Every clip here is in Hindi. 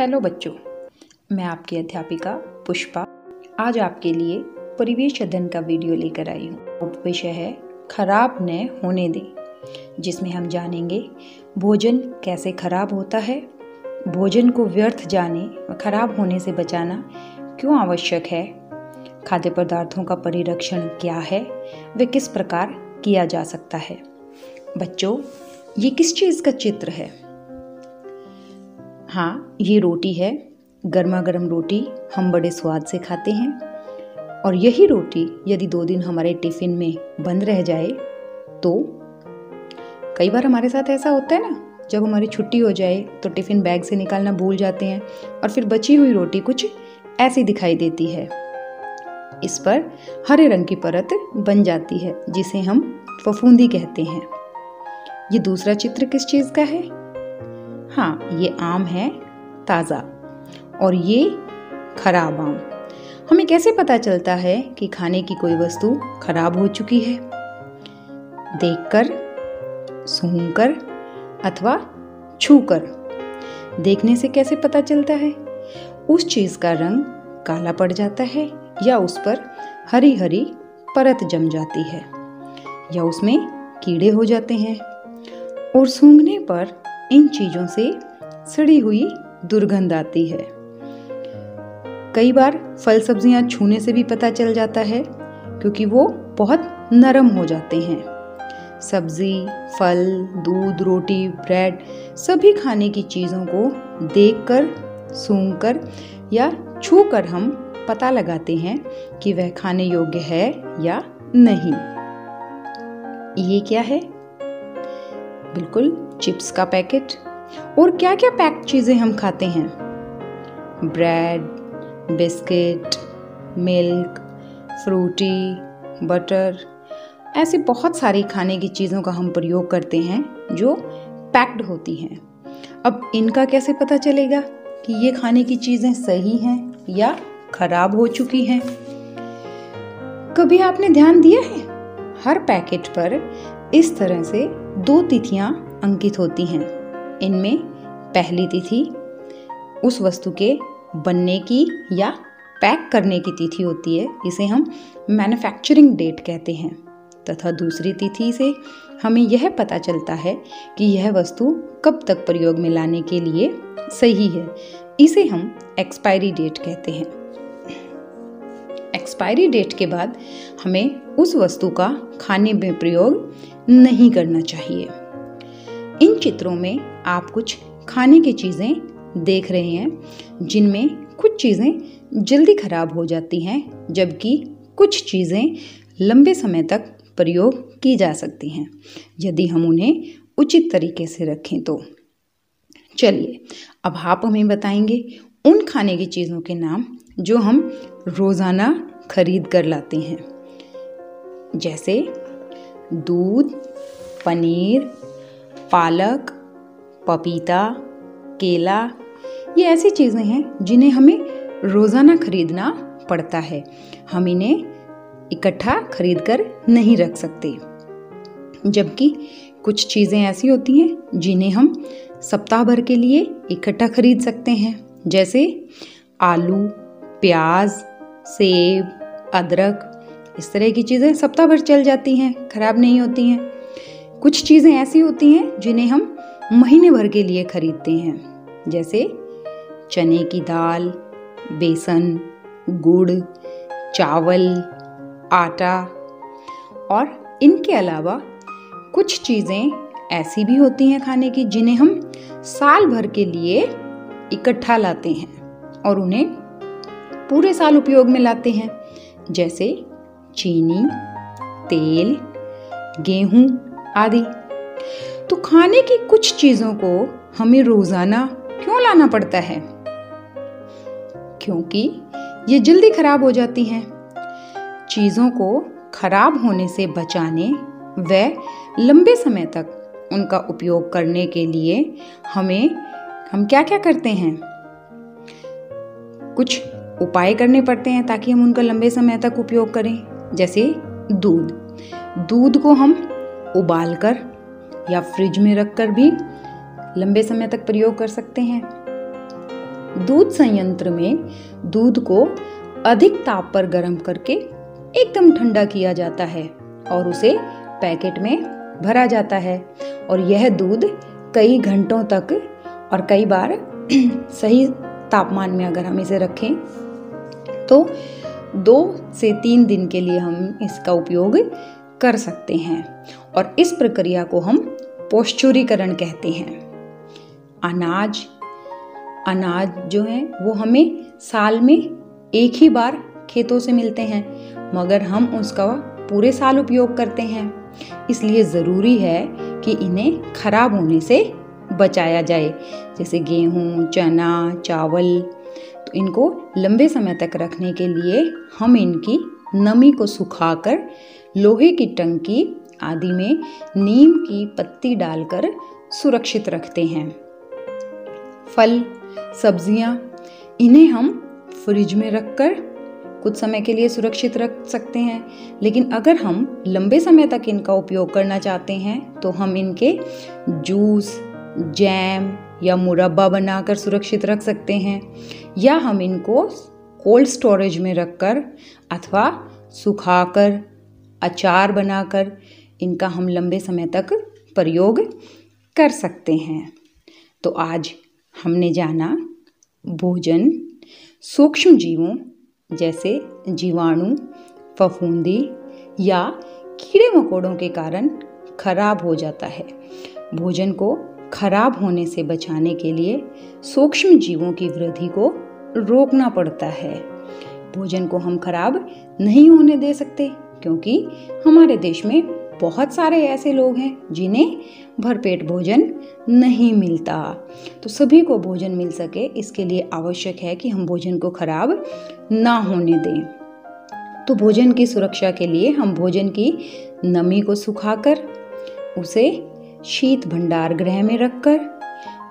हेलो बच्चों, मैं आपकी अध्यापिका पुष्पा आज आपके लिए परिवेश अध्ययन का वीडियो लेकर आई हूँ। विषय है खराब न होने दें, जिसमें हम जानेंगे भोजन कैसे खराब होता है, भोजन को व्यर्थ जाने व खराब होने से बचाना क्यों आवश्यक है, खाद्य पदार्थों का परिरक्षण क्या है, वे किस प्रकार किया जा सकता है। बच्चों, ये किस चीज़ का चित्र है? हाँ, ये रोटी है। गर्मा गर्म रोटी हम बड़े स्वाद से खाते हैं और यही रोटी यदि 2 दिन हमारे टिफ़िन में बंद रह जाए तो कई बार हमारे साथ ऐसा होता है ना, जब हमारी छुट्टी हो जाए तो टिफ़िन बैग से निकालना भूल जाते हैं और फिर बची हुई रोटी कुछ ऐसी दिखाई देती है। इस पर हरे रंग की परत बन जाती है जिसे हम फफूंदी कहते हैं। ये दूसरा चित्र किस चीज़ का है? हाँ, ये आम है ताज़ा और ये खराब आम। हमें कैसे पता चलता है कि खाने की कोई वस्तु खराब हो चुकी है? देखकर, सूंघकर अथवा छूकर। देखने से कैसे पता चलता है? उस चीज़ का रंग काला पड़ जाता है या उस पर हरी हरी परत जम जाती है या उसमें कीड़े हो जाते हैं। और सूंघने पर इन चीज़ों से सड़ी हुई दुर्गंध आती है। कई बार फल सब्जियां छूने से भी पता चल जाता है क्योंकि वो बहुत नरम हो जाते हैं। सब्जी, फल, दूध, रोटी, ब्रेड सभी खाने की चीज़ों को देखकर, सूंघकर या छूकर हम पता लगाते हैं कि वह खाने योग्य है या नहीं। ये क्या है? बिल्कुल चिप्स का पैकेट। और क्या क्या पैक्ड चीज़ें हम खाते हैं? Bread, biscuit, milk, Frooti, butter, ऐसी बहुत सारी खाने की चीज़ों का हम प्रयोग करते हैं जो पैक्ड होती हैं। अब इनका कैसे पता चलेगा कि ये खाने की चीज़ें सही हैं या खराब हो चुकी हैं? कभी आपने ध्यान दिया है? हर पैकेट पर इस तरह से 2 तिथियां अंकित होती हैं। इनमें पहली तिथि उस वस्तु के बनने की या पैक करने की तिथि होती है, इसे हम मैन्युफैक्चरिंग डेट कहते हैं, तथा दूसरी तिथि से हमें यह पता चलता है कि यह वस्तु कब तक प्रयोग में लाने के लिए सही है। इसे हम एक्सपायरी डेट कहते हैं। एक्सपायरी डेट के बाद हमें उस वस्तु का खाने में प्रयोग नहीं करना चाहिए। इन चित्रों में आप कुछ खाने की चीज़ें देख रहे हैं जिनमें कुछ चीज़ें जल्दी खराब हो जाती हैं जबकि कुछ चीज़ें लंबे समय तक प्रयोग की जा सकती हैं यदि हम उन्हें उचित तरीके से रखें तो। चलिए, अब आप हमें बताएंगे उन खाने की चीज़ों के नाम जो हम रोज़ाना खरीद कर लाते हैं, जैसे दूध, पनीर, पालक, पपीता, केला। ये ऐसी चीज़ें हैं जिन्हें हमें रोज़ाना खरीदना पड़ता है। हम इन्हें इकट्ठा खरीद कर नहीं रख सकते। जबकि कुछ चीज़ें ऐसी होती हैं जिन्हें हम सप्ताह भर के लिए इकट्ठा खरीद सकते हैं, जैसे आलू, प्याज, सेब, अदरक। इस तरह की चीज़ें सप्ताह भर चल जाती हैं, खराब नहीं होती हैं। कुछ चीज़ें ऐसी होती हैं जिन्हें हम महीने भर के लिए खरीदते हैं, जैसे चने की दाल, बेसन, गुड़, चावल, आटा। और इनके अलावा कुछ चीज़ें ऐसी भी होती हैं खाने की जिन्हें हम साल भर के लिए इकट्ठा लाते हैं और उन्हें पूरे साल उपयोग में लाते हैं, जैसे चीनी, तेल, गेहूं आदि। तो खाने की कुछ चीज़ों को हमें रोज़ाना क्यों लाना पड़ता है? क्योंकि ये जल्दी खराब हो जाती हैं। चीज़ों को खराब होने से बचाने व लंबे समय तक उनका उपयोग करने के लिए हम क्या क्या करते हैं? कुछ उपाय करने पड़ते हैं ताकि हम उनका लंबे समय तक उपयोग करें, जैसे दूध को हम उबालकर या फ्रिज में रखकर भी लंबे समय तक प्रयोग कर सकते हैं। दूध संयंत्र में दूध को अधिक ताप पर गर्म करके एकदम ठंडा किया जाता है और उसे पैकेट में भरा जाता है। और यह दूध कई घंटों तक और कई बार सही तापमान में अगर हम इसे रखें तो 2 से 3 दिन के लिए हम इसका उपयोग कर सकते हैं। और इस प्रक्रिया को हम पौष्टिकीकरण कहते हैं। अनाज जो है वो हमें साल में एक ही बार खेतों से मिलते हैं, मगर हम उसका पूरे साल उपयोग करते हैं। इसलिए ज़रूरी है कि इन्हें खराब होने से बचाया जाए। जैसे गेहूँ, चना, चावल, तो इनको लंबे समय तक रखने के लिए हम इनकी नमी को सुखाकर लोहे की टंकी आदि में नीम की पत्ती डालकर सुरक्षित रखते हैं। फल, सब्जियां, इन्हें हम फ्रिज में रखकर कुछ समय के लिए सुरक्षित रख सकते हैं, लेकिन अगर हम लंबे समय तक इनका उपयोग करना चाहते हैं तो हम इनके जूस, जैम या मुरब्बा बनाकर सुरक्षित रख सकते हैं, या हम इनको कोल्ड स्टोरेज में रखकर अथवा सुखाकर अचार बनाकर इनका हम लंबे समय तक प्रयोग कर सकते हैं। तो आज हमने जाना भोजन सूक्ष्म जीवों जैसे जीवाणु, फफूंदी या कीड़े मकोड़ों के कारण खराब हो जाता है। भोजन को खराब होने से बचाने के लिए सूक्ष्म जीवों की वृद्धि को रोकना पड़ता है। भोजन को हम खराब नहीं होने दे सकते, क्योंकि हमारे देश में बहुत सारे ऐसे लोग हैं जिन्हें भरपेट भोजन नहीं मिलता। तो सभी को भोजन मिल सके, इसके लिए आवश्यक है कि हम भोजन को खराब ना होने दें। तो भोजन की सुरक्षा के लिए हम भोजन की नमी को सुखाकर उसे शीत भंडार गृह में रखकर,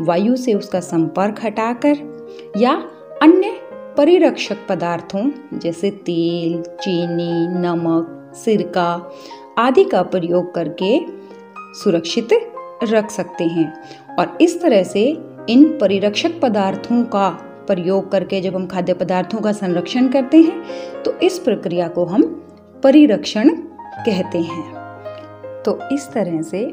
वायु से उसका संपर्क हटाकर या अन्य परिरक्षक पदार्थों जैसे तेल, चीनी, नमक, सिरका आदि का प्रयोग करके सुरक्षित रख सकते हैं। और इस तरह से इन परिरक्षक पदार्थों का प्रयोग करके जब हम खाद्य पदार्थों का संरक्षण करते हैं तो इस प्रक्रिया को हम परिरक्षण कहते हैं। तो इस तरह से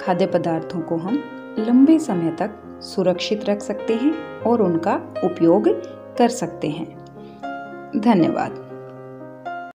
खाद्य पदार्थों को हम लंबे समय तक सुरक्षित रख सकते हैं और उनका उपयोग कर सकते हैं। धन्यवाद।